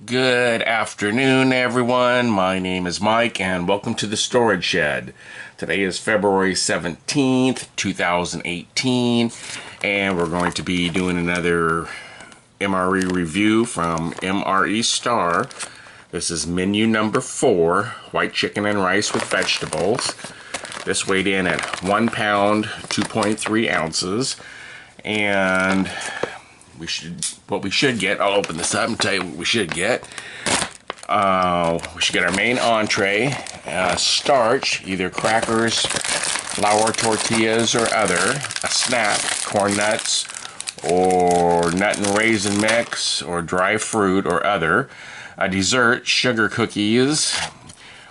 Good afternoon, everyone. My name is Mike, and welcome to the Storage Shed. Today is February 17th, 2018, and we're going to be doing another MRE review from MRE Star. This is menu number 4, white chicken and rice with vegetables. This weighed in at 1 pound, 2.3 ounces, and we should get, I'll open this up and tell you what we should get. We should get our main entree, starch, either crackers, flour tortillas, or other, a snack, corn nuts, or nut and raisin mix, or dry fruit, or other, a dessert, sugar cookies,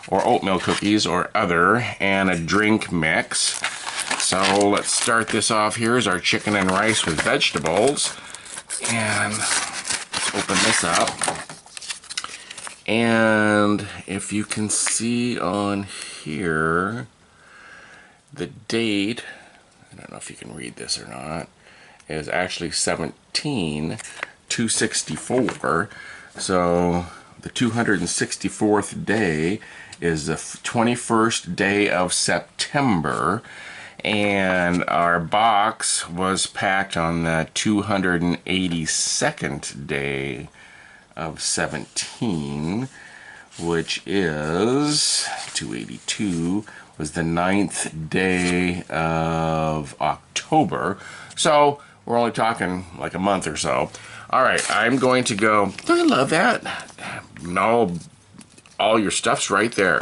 or oatmeal cookies, or other, and a drink mix. So let's start this off. Here's our chicken and rice with vegetables. And let's open this up. And if you can see on here, the date, I don't know if you can read this or not, is actually 17/2/64. So the 264th day is the 21st day of September. And our box was packed on the 282nd day of 17, which is 282, was the 9th day of October. So we're only talking like a month or so. All right, I'm going to go. Don't you love that? No. All your stuff's right there.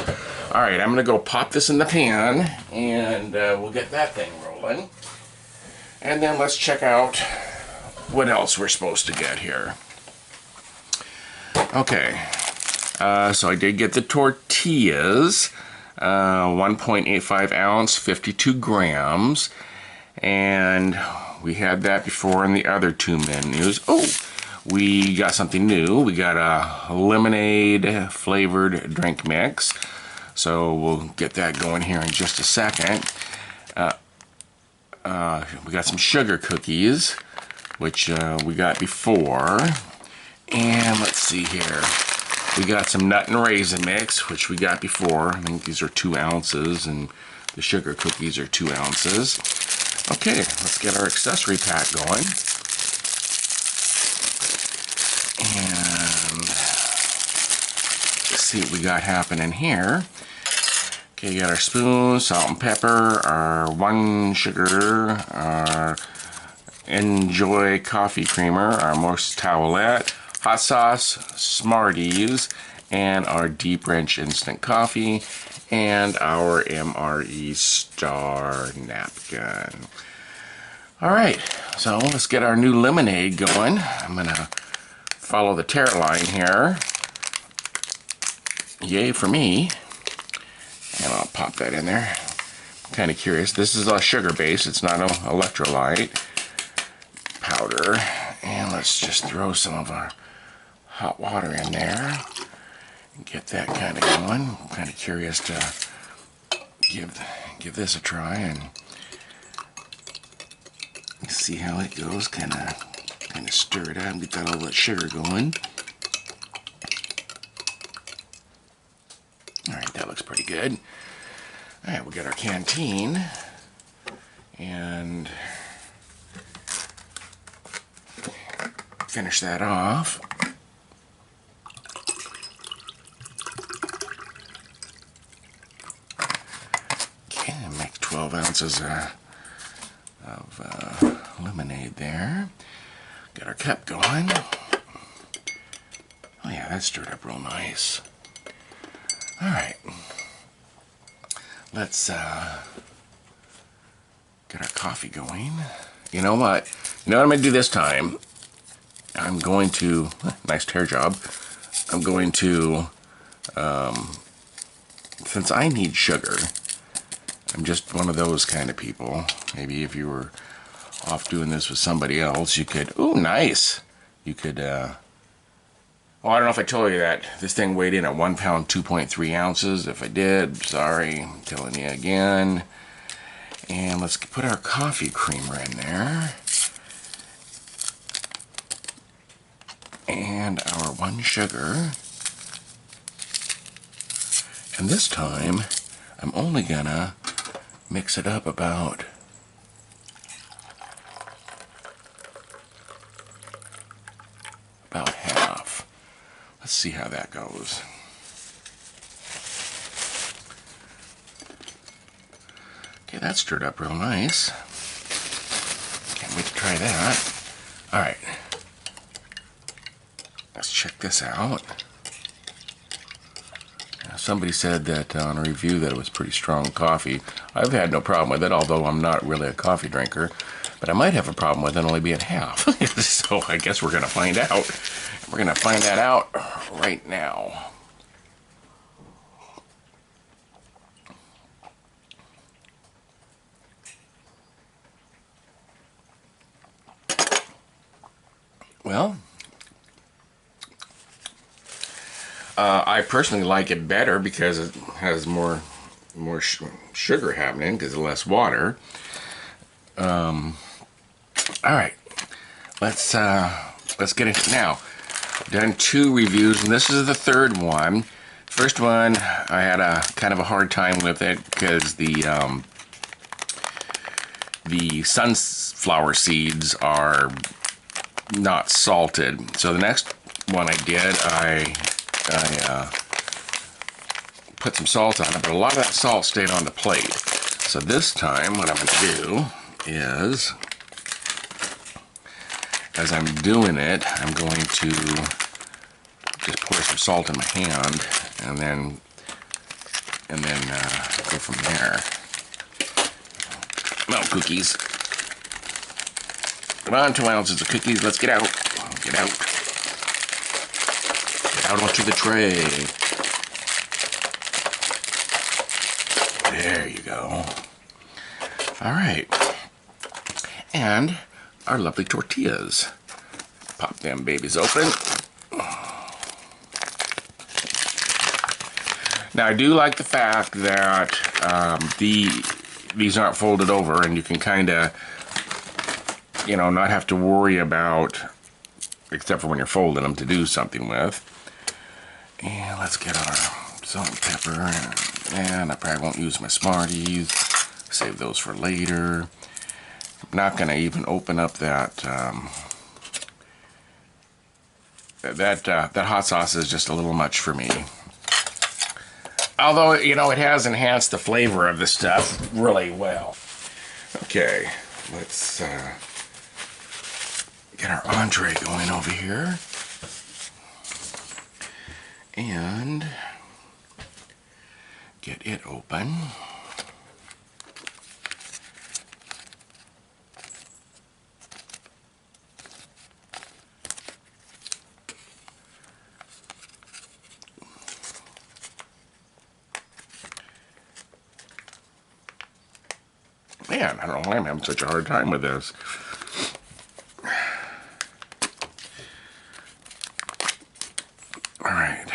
All right, I'm gonna go pop this in the pan, and we'll get that thing rolling. And then let's check out what else we're supposed to get here. Okay, so I did get the tortillas, 1.85 ounce, 52 grams, and we had that before in the other two menus. Oh! We got something new. We got a lemonade flavored drink mix. So we'll get that going here in just a second. We got some sugar cookies, which we got before. And let's see here. We got some nut and raisin mix, which we got before. I think these are 2 ounces, and the sugar cookies are 2 ounces. Okay, let's get our accessory pack going. And let's see what we got happening here. Okay, we got our spoon, salt and pepper, our 1 sugar, our Enjoy coffee creamer, our Mousse towelette, hot sauce, Smarties, and our Deep Wrench instant coffee, and our MRE Star napkin. Alright, so let's get our new lemonade going. I'm gonna follow the tear line here. Yay for me. And I'll pop that in there. I'm kind of curious. This is a sugar base. It's not an electrolyte powder. And let's just throw some of our hot water in there and get that kind of going. I'm kind of curious to give this a try and see how it goes. Kind of stir it out and get that all that sugar going. Alright, that looks pretty good. Alright, we'll get our canteen and finish that off. Okay, make 12 ounces of lemonade there. Get our cup going. Oh yeah, that stirred up real nice. Alright. Let's get our coffee going. You know what? You know what I'm going to do this time? I'm going to, nice tear job, I'm going to, since I need sugar, I'm just one of those kind of people. Maybe if you were off doing this with somebody else, you could, ooh, nice. You could, oh, I don't know if I told you that. This thing weighed in at 1 pound, 2.3 ounces. If I did, sorry, I'm telling you again. And let's put our coffee creamer in there. And our 1 sugar. And this time, I'm only gonna mix it up about half. Let's see how that goes. Okay, that stirred up real nice. Can't wait to try that. All right, let's check this out. Somebody said that on a review that it was pretty strong coffee. I've had no problem with it, although I'm not really a coffee drinker. But I might have a problem with it only being half. So I guess we're going to find out. We're going to find that out right now. Well, I personally like it better because it has more sugar happening because of less water. All right, let's get into it now. I've done 2 reviews, and this is the 3rd one. First one, I had a kind of a hard time with it because the sunflower seeds are not salted. So the next one I did, I put some salt on it, but a lot of that salt stayed on the plate. So this time, what I'm going to do is, as I'm doing it, I'm going to just pour some salt in my hand, and then go from there. Come on, cookies. Come on, 2 ounces of cookies. Let's get out. Get out. Get out onto the tray. There you go. All right. And our lovely tortillas. Pop them babies open. Now, I do like the fact that these aren't folded over, and you can kind of, you know, not have to worry about, except for when you're folding them, to do something with. And let's get our salt and pepper. And I probably won't use my Smarties. Save those for later. I'm not going to even open up that that hot sauce is just a little much for me. Although, you know, it has enhanced the flavor of the stuff really well. Okay, let's get our entree going over here. And get it open. Man, I don't know why I'm having such a hard time with this. All right.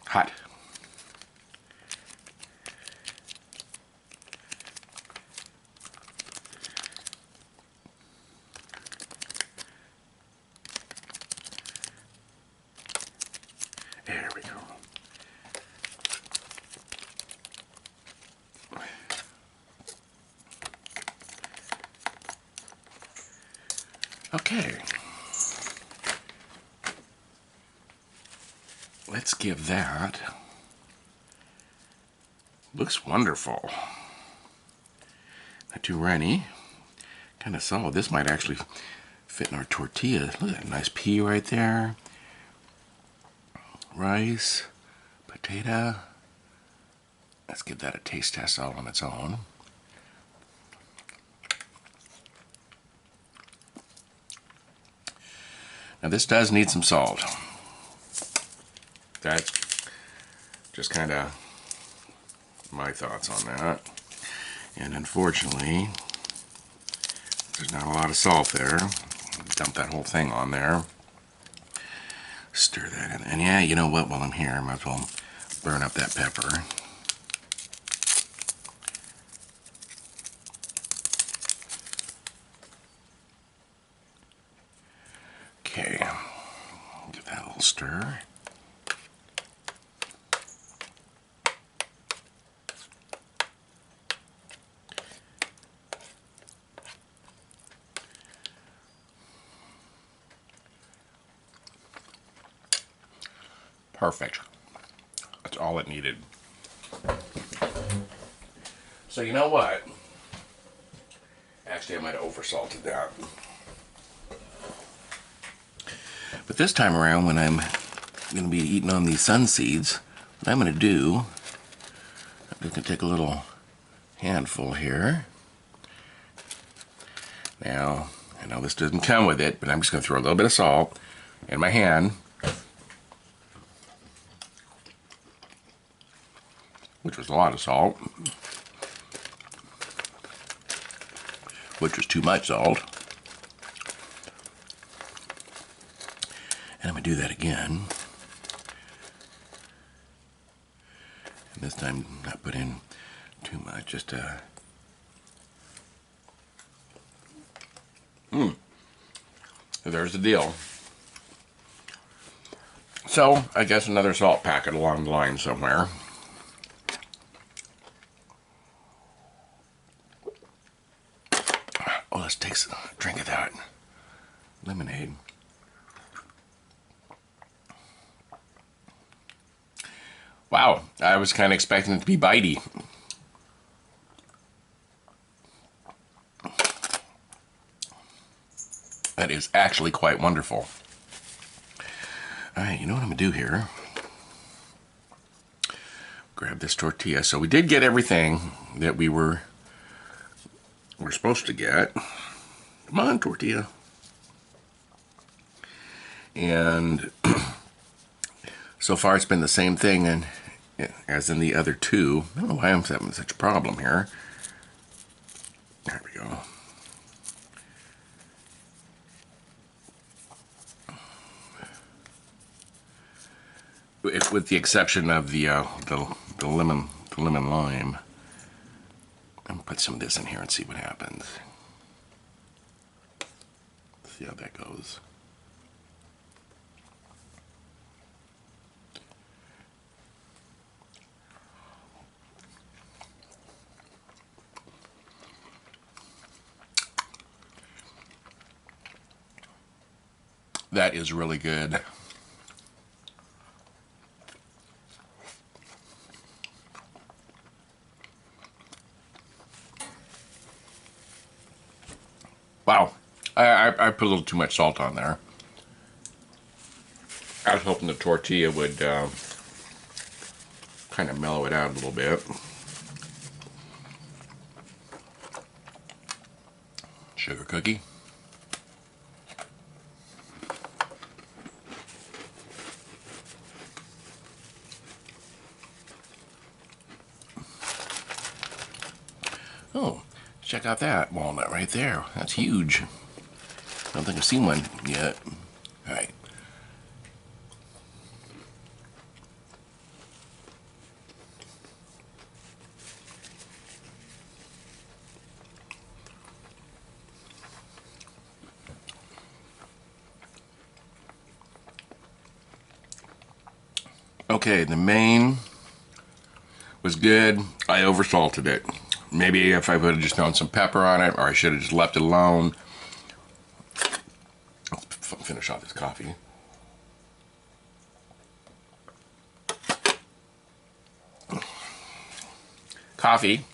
Hot. There we go. Okay. Let's give that. Looks wonderful. Not too runny. Kind of solid. This might actually fit in our tortilla. Look at that nice pea right there. Rice, potato. Let's give that a taste test all on its own. Now this does need some salt. That's just kind of my thoughts on that. And unfortunately, there's not a lot of salt there. Dump that whole thing on there. Stir that in. And yeah, you know what? While I'm here, I might as well burn up that pepper. Okay, give that a little stir. Perfect. That's all it needed. So you know what? Actually, I might have oversalted that. But this time around, when I'm going to be eating on these sun seeds, what I'm going to do, I'm going to take a little handful here. Now, I know this doesn't come with it, but I'm just going to throw a little bit of salt in my hand, which was a lot of salt, which was too much salt. And I'm going to do that again. And this time, not put in too much, just there's the deal. So, I guess another salt packet along the line somewhere. Oh, let's take a drink of that lemonade. Wow, I was kind of expecting it to be bitey. That is actually quite wonderful. All right, you know what I'm gonna do here? Grab this tortilla. So we did get everything that we're supposed to get. Come on, tortilla. And so far it's been the same thing as in the other two. I don't know why I'm having such a problem here. There we go. With the exception of the lemon lime. I'm gonna put some of this in here and see what happens. See how that goes. That is really good. Wow, I put a little too much salt on there. I was hoping the tortilla would kind of mellow it out a little bit. Sugar cookie. Oh, check out that walnut right there. That's huge. I don't think I've seen one yet. All right. Okay, the main was good. I oversalted it. Maybe if I would have just thrown some pepper on it, or I should have just left it alone. Let's finish off this coffee. Coffee,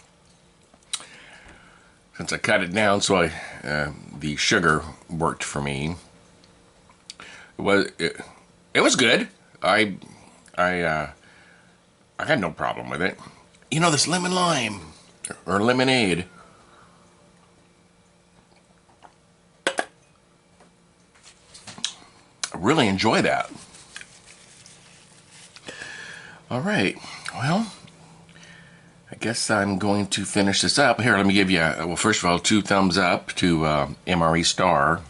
since I cut it down so the sugar worked for me. It was good. I had no problem with it. You know, this lemon lime or lemonade, I really enjoy that. All right, well, I guess I'm going to finish this up. Here, let me give you, well, first of all, 2 thumbs up to MRE Star.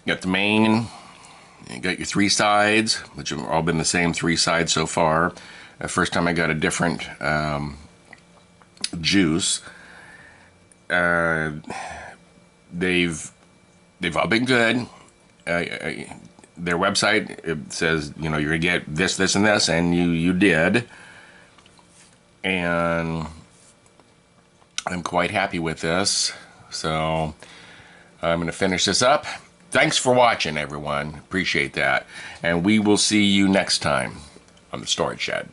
You got the main You got your 3 sides, which have all been the same 3 sides so far. The first time I got a different juice. They've all been good. Their website, it says, you know, you're gonna get this, this, and this, and you did. And I'm quite happy with this. So I'm gonna finish this up. Thanks for watching, everyone. Appreciate that. And we will see you next time on the Storage Shed.